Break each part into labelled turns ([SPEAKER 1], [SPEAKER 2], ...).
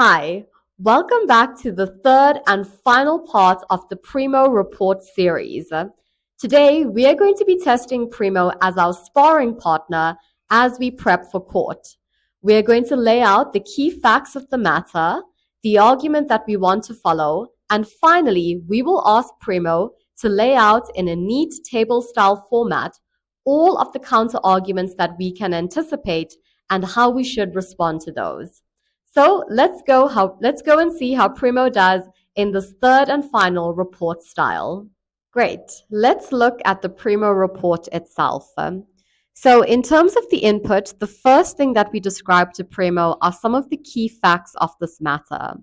[SPEAKER 1] Hi, welcome back to the third and final part of the Primo report series. Today, we are going to be testing Primo as our sparring partner as we prep for court. We are going to lay out the key facts of the matter, the argument that we want to follow, and finally, we will ask Primo to lay out in a neat table-style format all of the counter arguments that we can anticipate and how we should respond to those. So let's go and see how Primo does in this third and final report style. Great. Let's look at the Primo report itself. So in terms of the input, the first thing that we describe to Primo are some of the key facts of this matter.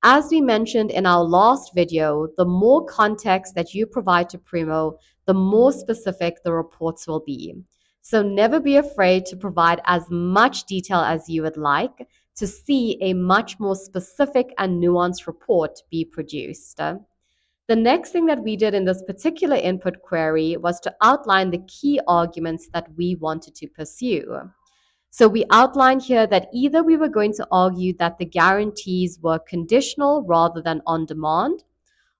[SPEAKER 1] As we mentioned in our last video, the more context that you provide to Primo, the more specific the reports will be. So never be afraid to provide as much detail as you would like to see a much more specific and nuanced report be produced. The next thing that we did in this particular input query was to outline the key arguments that we wanted to pursue. So we outlined here that either we were going to argue that the guarantees were conditional rather than on demand,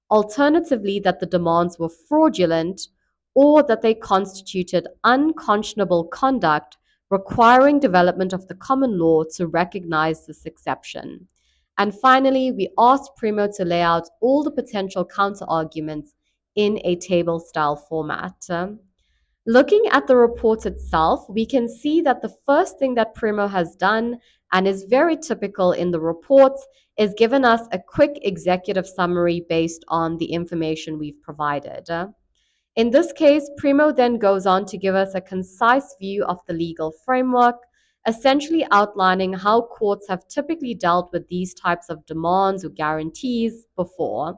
[SPEAKER 1] alternatively, that the demands were fraudulent, or that they constituted unconscionable conduct requiring development of the common law to recognize this exception. And finally, we asked Primo to lay out all the potential counterarguments in a table style format. Looking at the report itself, we can see that the first thing that Primo has done, and is very typical in the reports, is given us a quick executive summary based on the information we've provided. In this case, Primo then goes on to give us a concise view of the legal framework, essentially outlining how courts have typically dealt with these types of demands or guarantees before.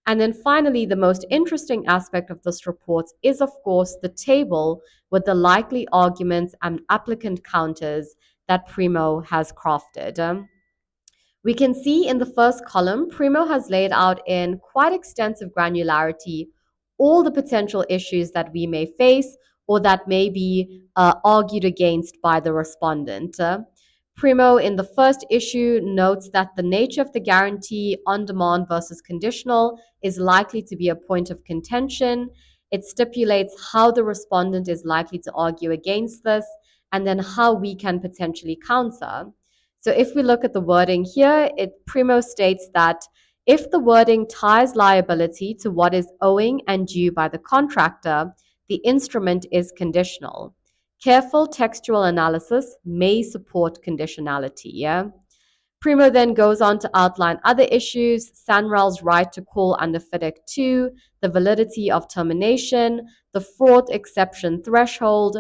[SPEAKER 1] And then finally, the most interesting aspect of this report is, of course, the table with the likely arguments and applicant counters that Primo has crafted. We can see in the first column, Primo has laid out in quite extensive granularity all the potential issues that we may face or that may be argued against by the respondent. Primo, in the first issue, notes that the nature of the guarantee on demand versus conditional is likely to be a point of contention. It stipulates how the respondent is likely to argue against this and then how we can potentially counter. So if we look at the wording here, Primo states that if the wording ties liability to what is owing and due by the contractor, the instrument is conditional. Careful textual analysis may support conditionality. Yeah? Primo then goes on to outline other issues, Sanral's right to call under FIDIC 2, the validity of termination, the fraud exception threshold.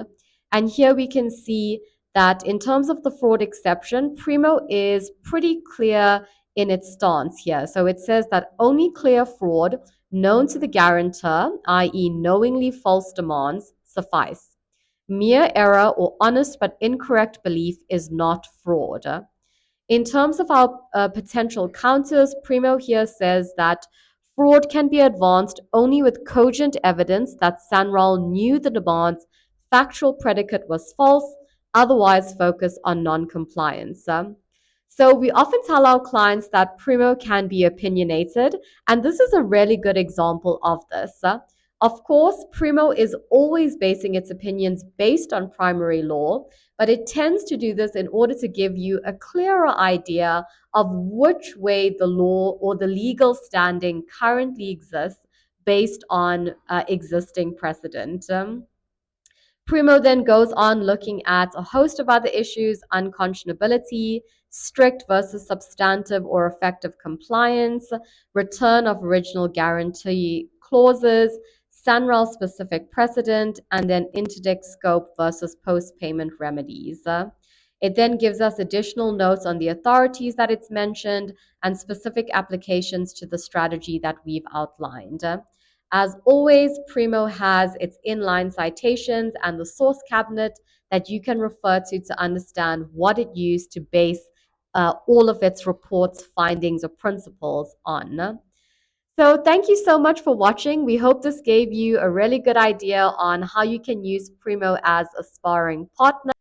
[SPEAKER 1] And here we can see that in terms of the fraud exception, Primo is pretty clear in its stance here. So it says that only clear fraud known to the guarantor, i.e. knowingly false demands, suffice. Mere error or honest but incorrect belief is not fraud. In terms of our potential counters, Primo here says that fraud can be advanced only with cogent evidence that Sanral knew the demand's factual predicate was false, otherwise focus on non-compliance. So we often tell our clients that Primo can be opinionated, and this is a really good example of this. Of course, Primo is always basing its opinions based on primary law, but it tends to do this in order to give you a clearer idea of which way the law or the legal standing currently exists based on existing precedent. Primo then goes on looking at a host of other issues, unconscionability, strict versus substantive or effective compliance, return of original guarantee clauses, Sanral specific precedent, and then interdict scope versus post-payment remedies. It then gives us additional notes on the authorities that it's mentioned and specific applications to the strategy that we've outlined. As always, Primo has its inline citations and the source cabinet that you can refer to understand what it used to base all of its reports, findings, or principles on. So thank you so much for watching. We hope this gave you a really good idea on how you can use Primo as a sparring partner.